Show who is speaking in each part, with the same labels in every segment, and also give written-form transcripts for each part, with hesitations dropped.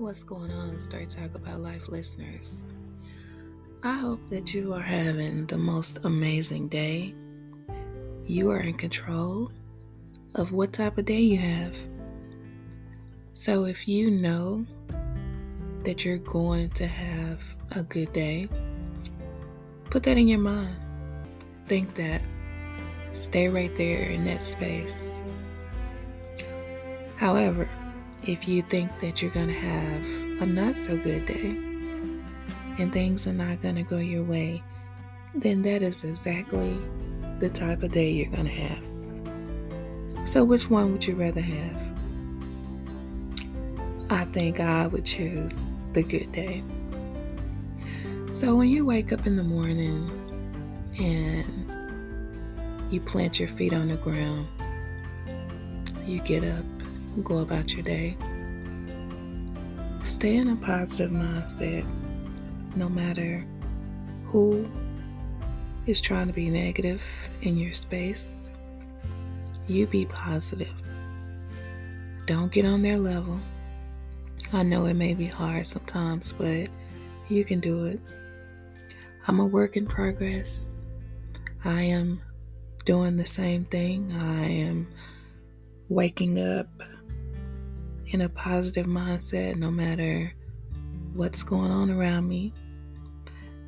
Speaker 1: What's going on, Straight Talk About Life listeners? I hope that you are having the most amazing day. You are in control of what type of day you have. So if you know that you're going to have a good day, put that in your mind. Think that. Stay right there in that space. However, if you think that you're going to have a not so good day and things are not going to go your way, then that is exactly the type of day you're going to have. So which one would you rather have? I think I would choose the good day. So when you wake up in the morning and you plant your feet on the ground, you get up, go about your day. Stay in a positive mindset. No matter who is trying to be negative in your space, you be positive. Don't get on their level. I know it may be hard sometimes, but you can do it. I'm a work in progress. I am doing the same thing. I am waking up in a positive mindset no matter what's going on around me,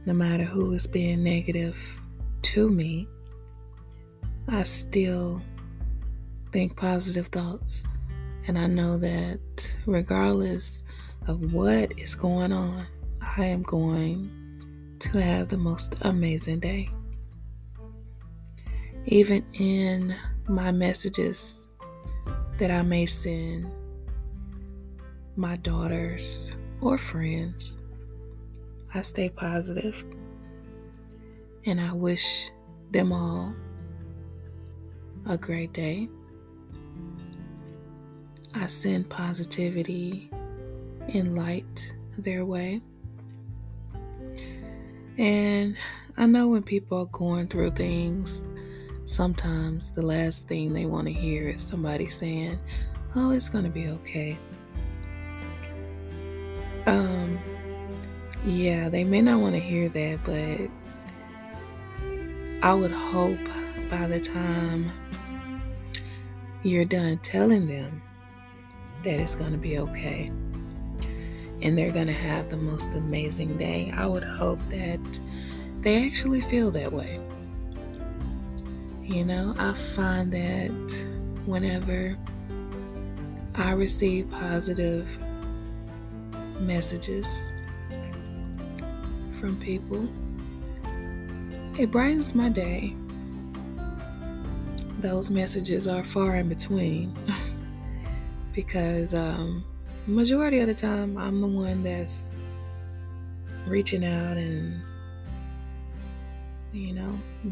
Speaker 1: no matter who is being negative to me. I still think positive thoughts, and I know that regardless of what is going on, I am going to have the most amazing day. Even in my messages that I may send my daughters or friends, I stay positive, and I wish them all a great day. I send positivity and light their way. And I know when people are going through things, sometimes the last thing they want to hear is somebody saying, "Oh, it's going to be okay." Yeah, they may not want to hear that, but I would hope by the time you're done telling them that it's going to be okay and they're going to have the most amazing day, I would hope that they actually feel that way. I find that whenever I receive positive messages from people, it brightens my day. Those messages are far in between because majority of the time I'm the one that's reaching out and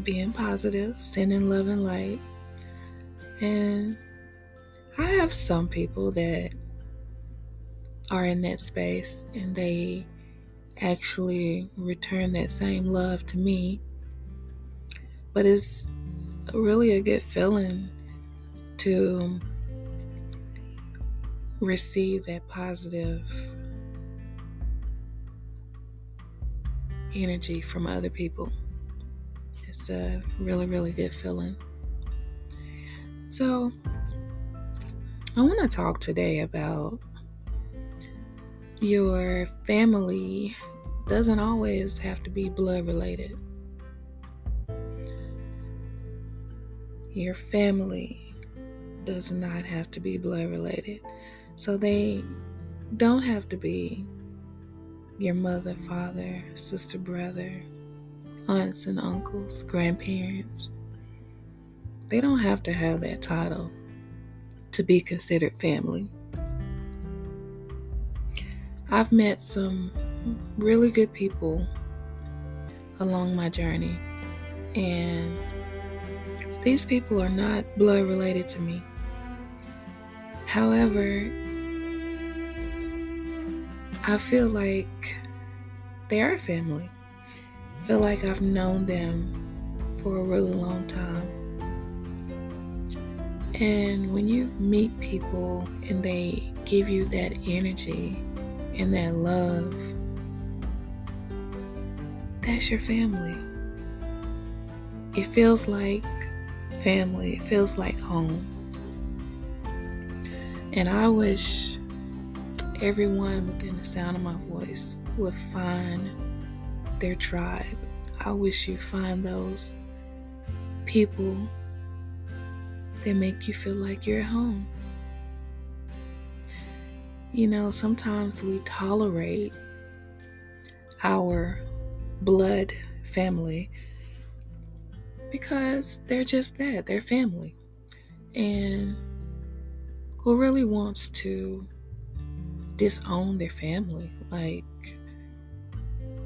Speaker 1: being positive, sending love and light. And I have some people that are in that space and they actually return that same love to me. But it's really a good feeling to receive that positive energy from other people. It's a really, really good feeling. So I want to talk today about your family doesn't always have to be blood related. Your family does not have to be blood related. So they don't have to be your mother, father, sister, brother, aunts and uncles, grandparents. They don't have to have that title to be considered family. I've met some really good people along my journey, and these people are not blood related to me. However, I feel like they are family. I feel like I've known them for a really long time. And when you meet people and they give you that energy and that love, that's your family. It feels like family. It feels like home. And I wish everyone within the sound of my voice would find their tribe. I wish you find those people that make you feel like you're at home. You know, sometimes we tolerate our blood family because they're just that, they're family. And who really wants to disown their family? Like,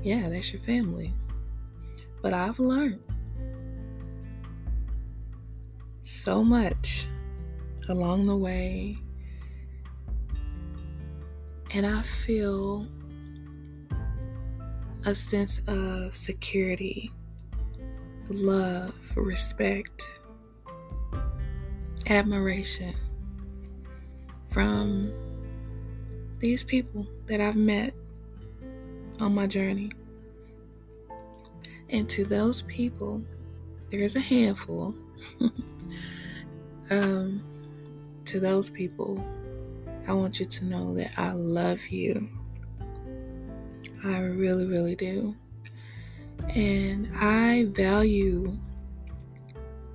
Speaker 1: yeah, that's your family. But I've learned so much along the way, and I feel a sense of security, love, respect, admiration from these people that I've met on my journey. And to those people, there's a handful. To those people, I want you to know that I love you. I really, really do. And I value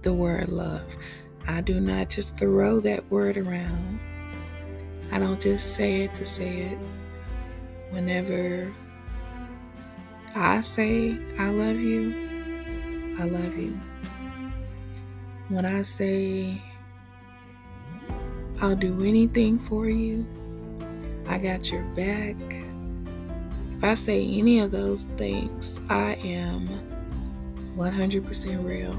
Speaker 1: the word love. I do not just throw that word around. I don't just say it to say it. Whenever I say I love you, I love you. When I say I'll do anything for you, I got your back. If I say any of those things, I am 100% real.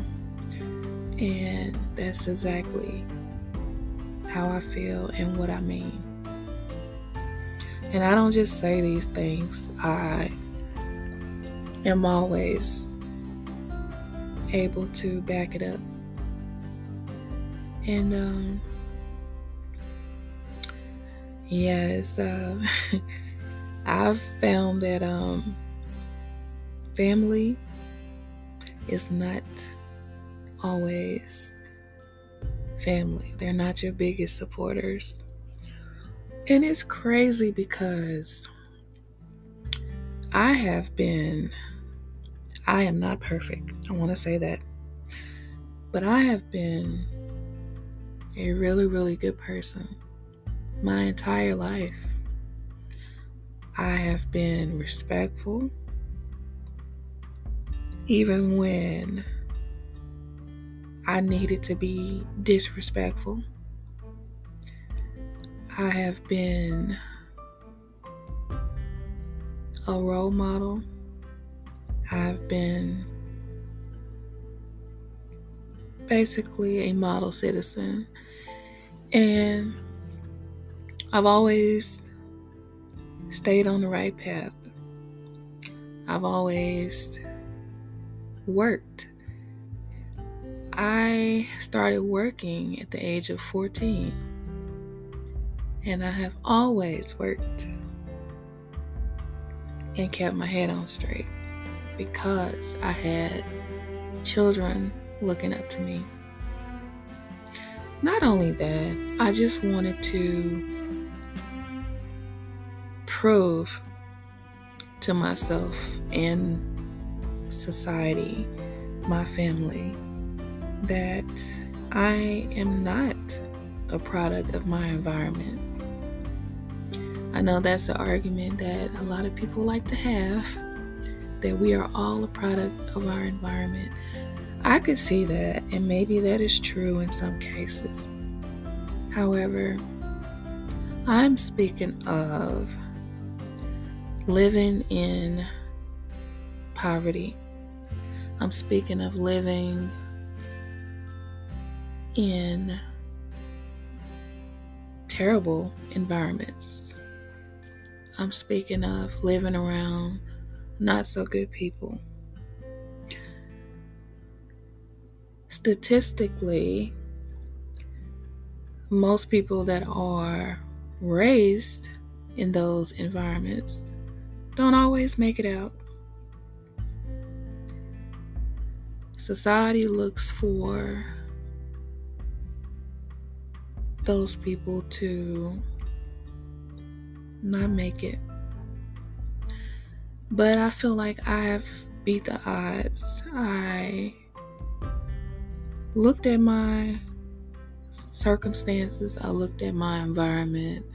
Speaker 1: And that's exactly how I feel and what I mean. And I don't just say these things. I am always able to back it up. And yes, I've found that family is not always family. They're not your biggest supporters. And it's crazy because I am not perfect. I want to say that. But I have been a really, really good person my entire life. I have been respectful, even when I needed to be disrespectful. I have been a role model. I've been basically a model citizen. And I've always stayed on the right path. I've always worked. I started working at the age of 14. And I have always worked and kept my head on straight because I had children looking up to me. Not only that, I just wanted to prove to myself and society, my family, that I am not a product of my environment. I know that's an argument that a lot of people like to have, that we are all a product of our environment. I could see that, and maybe that is true in some cases. However, I'm speaking of living in poverty. I'm speaking of living in terrible environments. I'm speaking of living around not so good people. Statistically, most people that are raised in those environments don't always make it out. Society looks for those people to not make it. But I feel like I have beat the odds. I looked at my circumstances, I looked at my environment,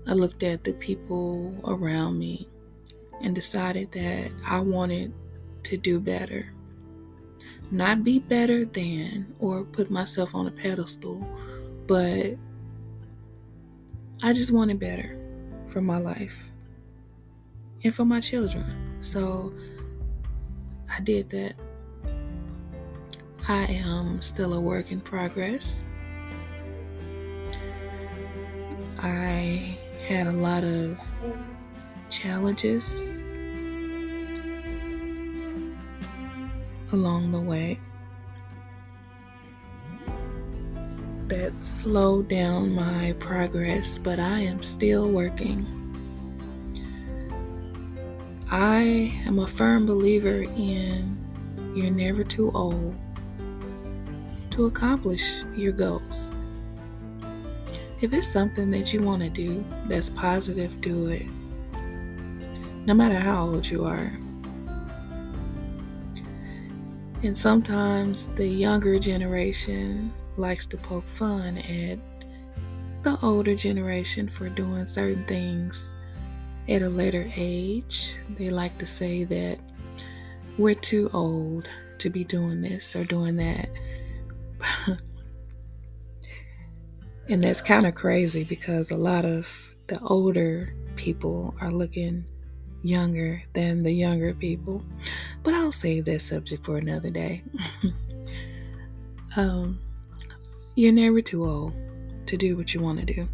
Speaker 1: I looked at the people around me and decided that I wanted to do better. Not be better than or put myself on a pedestal, but I just wanted better for my life and for my children. So I did that. I am still a work in progress. I had a lot of challenges along the way that slowed down my progress, but I am still working. I am a firm believer in you're never too old to accomplish your goals. If it's something that you want to do that's positive, do it. No matter how old you are. And sometimes the younger generation likes to poke fun at the older generation for doing certain things at a later age. They like to say that we're too old to be doing this or doing that. And that's kind of crazy because a lot of the older people are looking younger than the younger people. But I'll save that subject for another day. You're never too old to do what you want to do.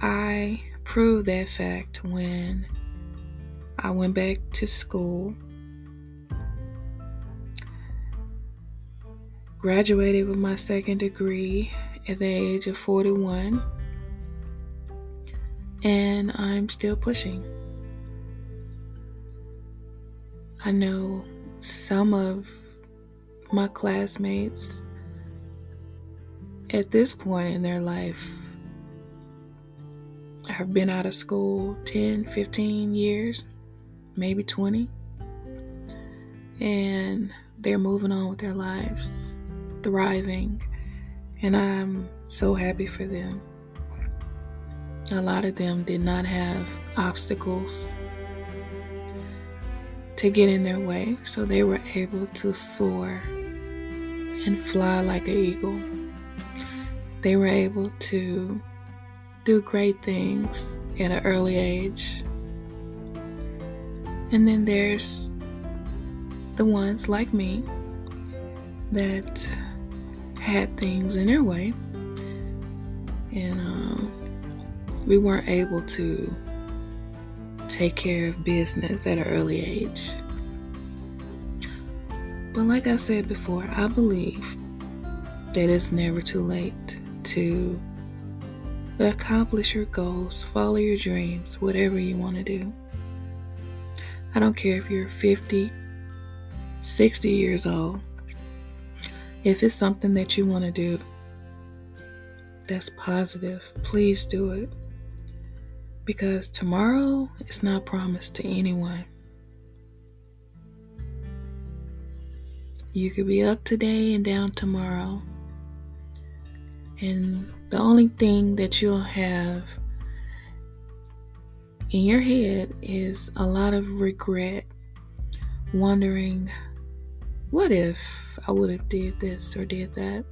Speaker 1: I proved that fact when I went back to school, graduated with my second degree at the age of 41, and I'm still pushing. I know some of my classmates at this point in their life have been out of school 10, 15 years, maybe 20, and they're moving on with their lives, thriving, and I'm so happy for them. A lot of them did not have obstacles to get in their way, so they were able to soar and fly like an eagle. They were able to do great things at an early age. And then there's the ones like me that had things in their way, and we weren't able to take care of business at an early age. But like I said before, I believe that it's never too late to accomplish your goals, follow your dreams, whatever you want to do. I don't care if you're 50, 60 years old. If it's something that you want to do that's positive, please do it. Because tomorrow is not promised to anyone. You could be up today and down tomorrow. And the only thing that you'll have in your head is a lot of regret, wondering, what if I would have did this or did that?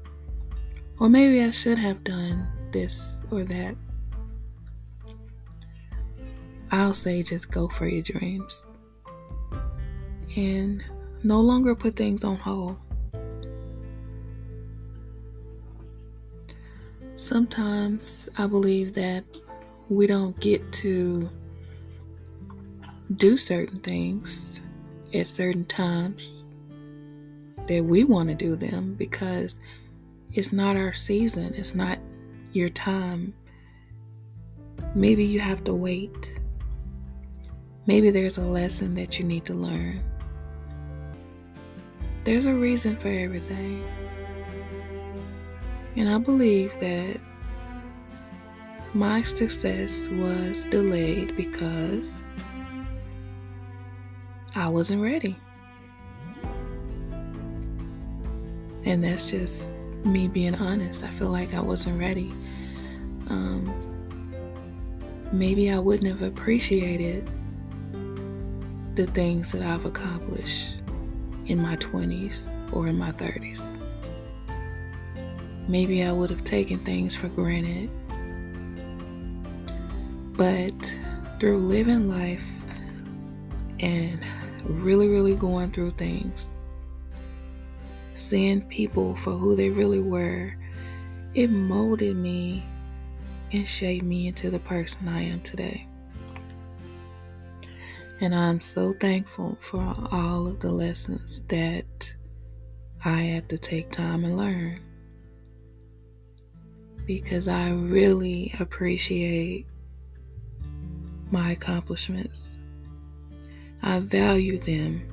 Speaker 1: Or maybe I should have done this or that. I'll say just go for your dreams and no longer put things on hold. Sometimes I believe that we don't get to do certain things at certain times that we want to do them because it's not our season, it's not your time Maybe you have to wait. Maybe there's a lesson that you need to learn. There's a reason for everything. And I believe that my success was delayed because I wasn't ready. And that's just me being honest. I feel like I wasn't ready. Maybe I wouldn't have appreciated the things that I've accomplished in my 20s or in my 30s. Maybe I would have taken things for granted. But through living life and really going through things, seeing people for who they really were, it molded me and shaped me into the person I am today. And I'm so thankful for all of the lessons that I had to take time and learn, because I really appreciate my accomplishments. I value them.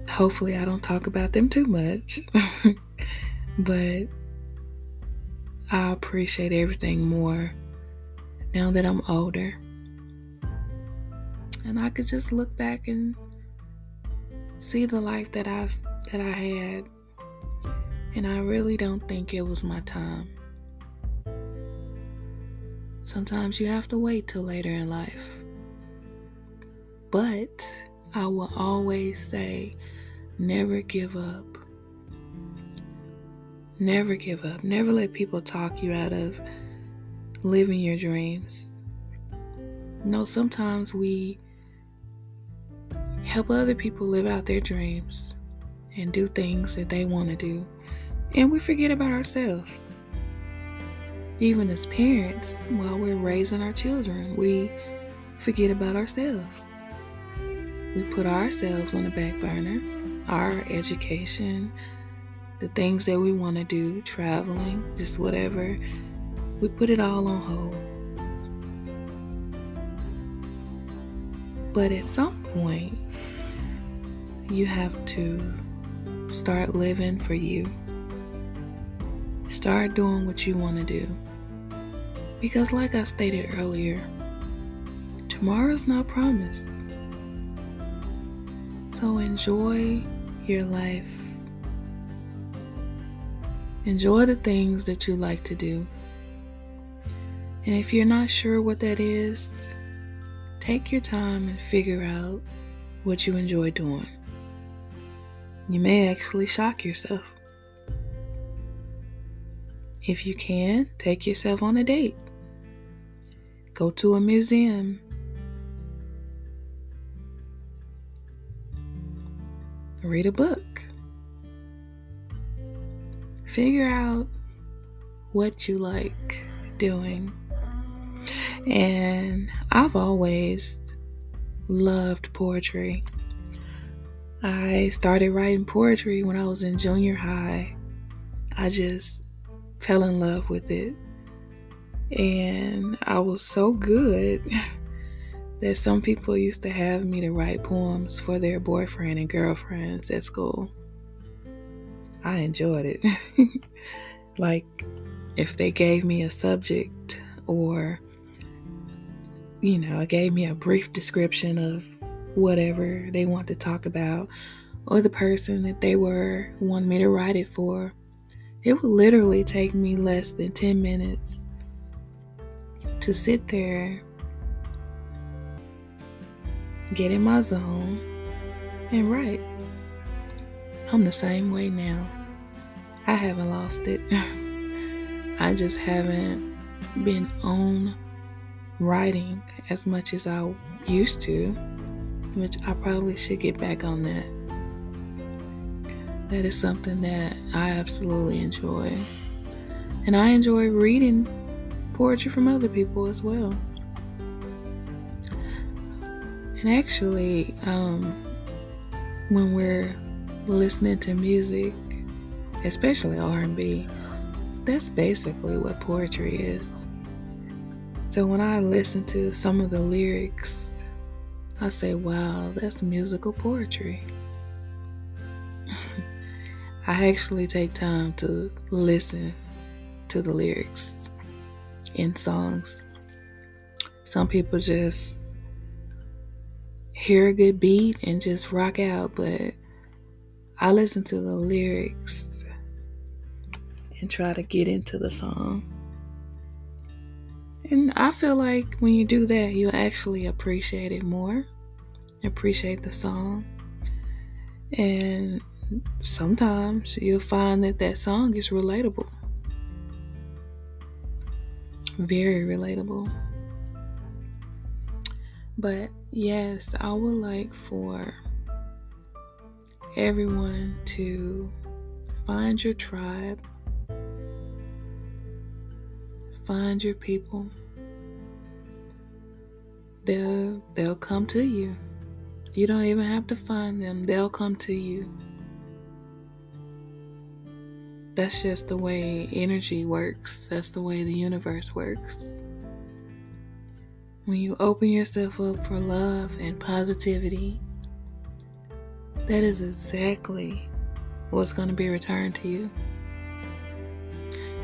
Speaker 1: Hopefully I don't talk about them too much, but I appreciate everything more now that I'm older. And I could just look back and see the life that I had. And I really don't think it was my time. Sometimes you have to wait till later in life. But I will always say, never give up. Never give up. Never let people talk you out of living your dreams. No, sometimes we help other people live out their dreams and do things that they want to do, and we forget about ourselves. Even as parents, while we're raising our children, we forget about ourselves. We put ourselves on the back burner, our education, the things that we want to do, traveling, just whatever. We put it all on hold. But at some point, you have to start living for you. Start doing what you want to do. Because like I stated earlier, tomorrow's not promised. So enjoy your life. Enjoy the things that you like to do. And if you're not sure what that is, take your time and figure out what you enjoy doing. You may actually shock yourself. If you can, take yourself on a date. Go to a museum. Read a book. Figure out what you like doing. And I've always loved poetry. I started writing poetry when I was in junior high. I just fell in love with it. And I was so good that some people used to have me to write poems for their boyfriend and girlfriends at school. I enjoyed it. Like, if they gave me a subject or, it gave me a brief description of whatever they want to talk about, or the person that they wanting me to write it for, it would literally take me less than 10 minutes to sit there, get in my zone, and write. I'm the same way now. I haven't lost it. I just haven't been on writing as much as I used to, which I probably should get back on that. That is something that I absolutely enjoy. And I enjoy reading poetry from other people as well. And actually, when we're listening to music, especially R&B, That's basically what poetry is. So when I listen to some of the lyrics, I say, wow, that's musical poetry. I actually take time to listen to the lyrics in songs. Some people just hear a good beat and just rock out, but I listen to the lyrics and try to get into the song. And I feel like when you do that, you actually appreciate it more, appreciate the song. And sometimes you'll find that that song is relatable, very relatable. But yes, I would like for everyone to find your tribe, find your people. They'll come to you. You don't even have to find them. They'll come to you. That's just the way energy works. That's the way the universe works. When you open yourself up for love and positivity, that is exactly what's going to be returned to you.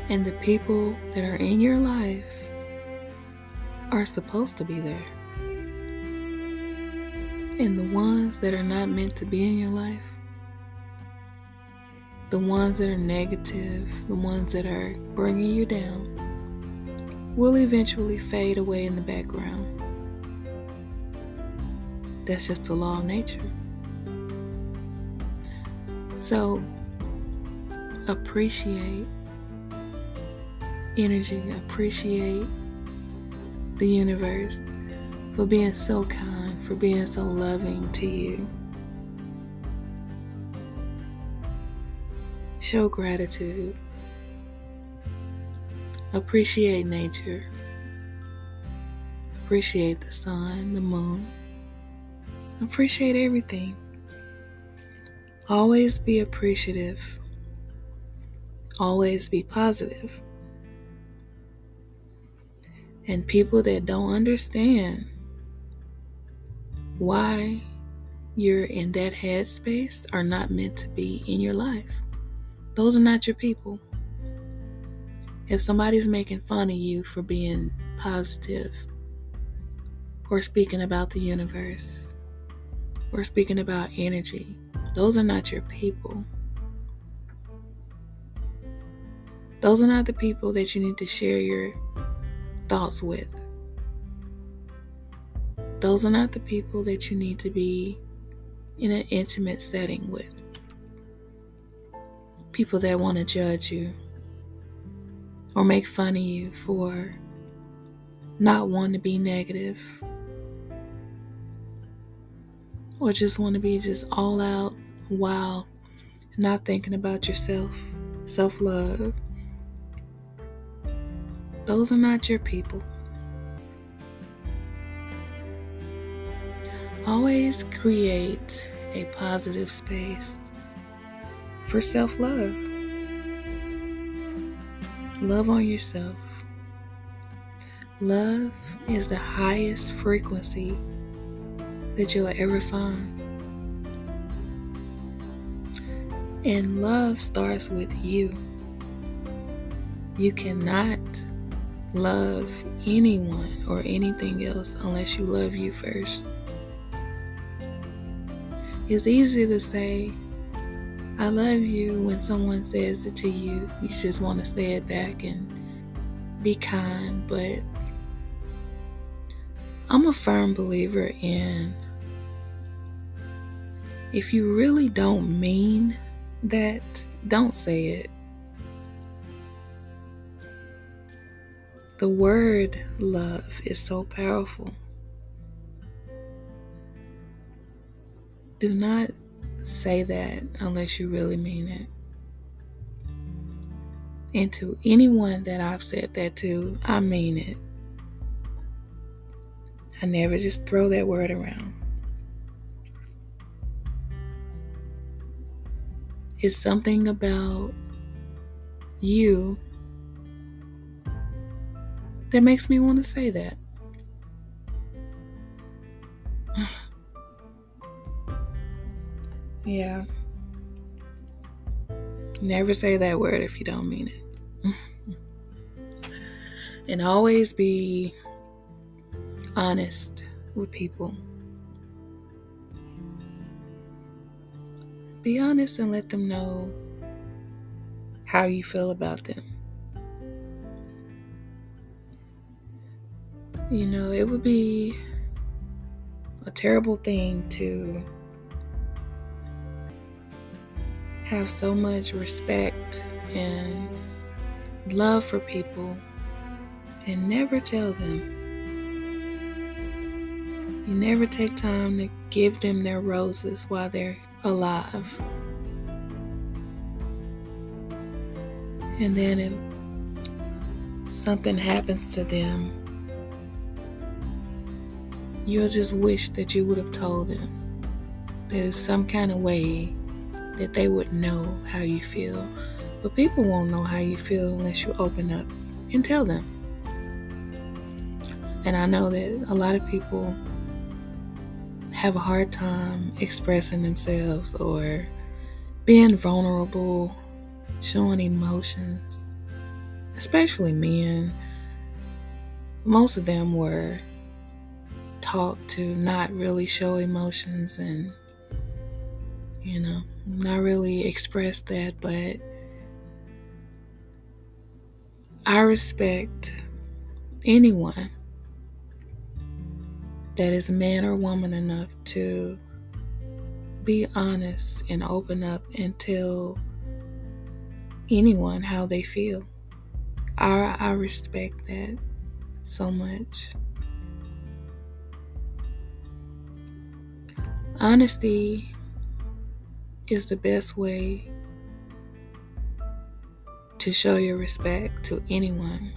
Speaker 1: And the people that are in your life are supposed to be there. And the ones that are not meant to be in your life, the ones that are negative, the ones that are bringing you down, will eventually fade away in the background. That's just the law of nature. So, appreciate energy, appreciate the universe for being so kind, for being so loving to you. Show gratitude. Appreciate nature. Appreciate the sun, the moon. Appreciate everything. Always be appreciative. Always be positive. And people that don't understand why you're in that headspace are not meant to be in your life. Those are not your people. If somebody's making fun of you for being positive, or speaking about the universe, or speaking about energy, those are not your people. Those are not the people that you need to share your thoughts with. Those are not the people that you need to be in an intimate setting with. People that want to judge you or make fun of you for not wanting to be negative, or just want to be just all out wild, not thinking about yourself, self-love. Those are not your people. Always create a positive space for self-love. Love on yourself. Love is the highest frequency that you'll ever find. And love starts with you. You cannot love anyone or anything else unless you love you first. It's easy to say, I love you when someone says it to you. You just want to say it back and be kind, but I'm a firm believer in, if you really don't mean that, don't say it. The word love is so powerful. Do not say that unless you really mean it. And to anyone that I've said that to, I mean it. I never just throw that word around. It's something about you that makes me want to say that. Yeah. Never say that word if you don't mean it. And always be honest with people. Be honest and let them know how you feel about them. You know, it would be a terrible thing to have so much respect and love for people and never tell them. You never take time to give them their roses while they're alive. And then if something happens to them, you'll just wish that you would have told them. There's some kind of way that they would know how you feel. But people won't know how you feel unless you open up and tell them. And I know that a lot of people have a hard time expressing themselves or being vulnerable, showing emotions, especially men. Most of them were taught to not really show emotions and, not really express that. But I respect anyone that is man or woman enough to be honest and open up and tell anyone how they feel. I respect that so much. Honesty is the best way to show your respect to anyone.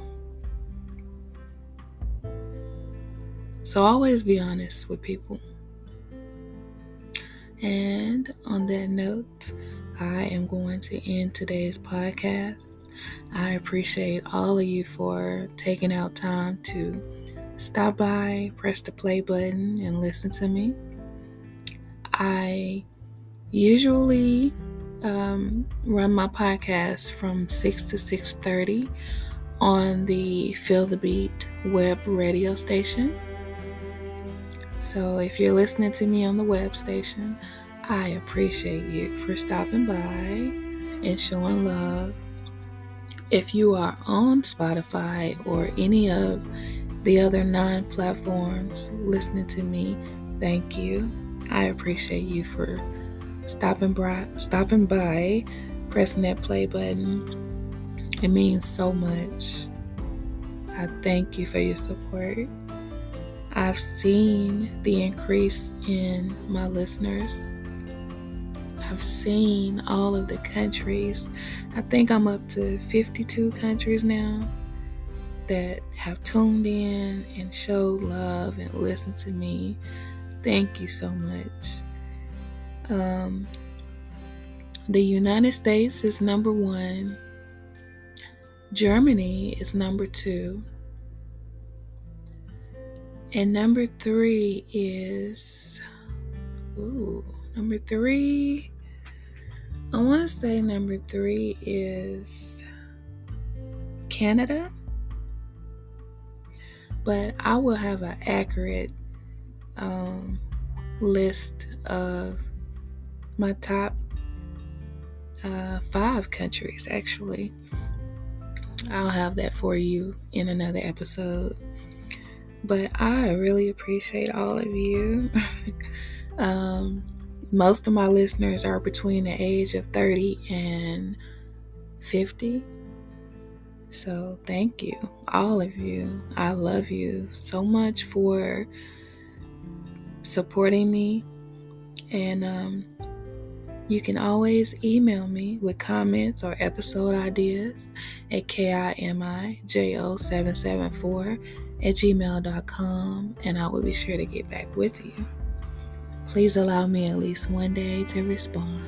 Speaker 1: So always be honest with people. And on that note, I am going to end today's podcast. I appreciate all of you for taking out time to stop by, press the play button, and listen to me. I usually run my podcast from 6 to 6:30 on the Feel the Beat web radio station. So if you're listening to me on the web station, I appreciate you for stopping by and showing love. If you are on Spotify or any of the other 9 platforms listening to me, thank you. I appreciate you for stopping by, pressing that play button. It means so much. I thank you for your support. I've seen the increase in my listeners. I've seen all of the countries. I think I'm up to 52 countries now that have tuned in and showed love and listened to me. Thank you so much. The United States is number 1. Germany is number 2. And number 3 is, number 3, I want to say number 3 is Canada. But I will have an accurate list of my top 5 countries, actually. I'll have that for you in another episode. But I really appreciate all of you. Most of my listeners are between the age of 30 and 50. So thank you, all of you. I love you so much for supporting me. And you can always email me with comments or episode ideas at kimijo774@gmail.com, and I will be sure to get back with you. Please allow me at least one day to respond.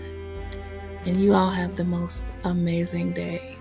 Speaker 1: And you all have the most amazing day.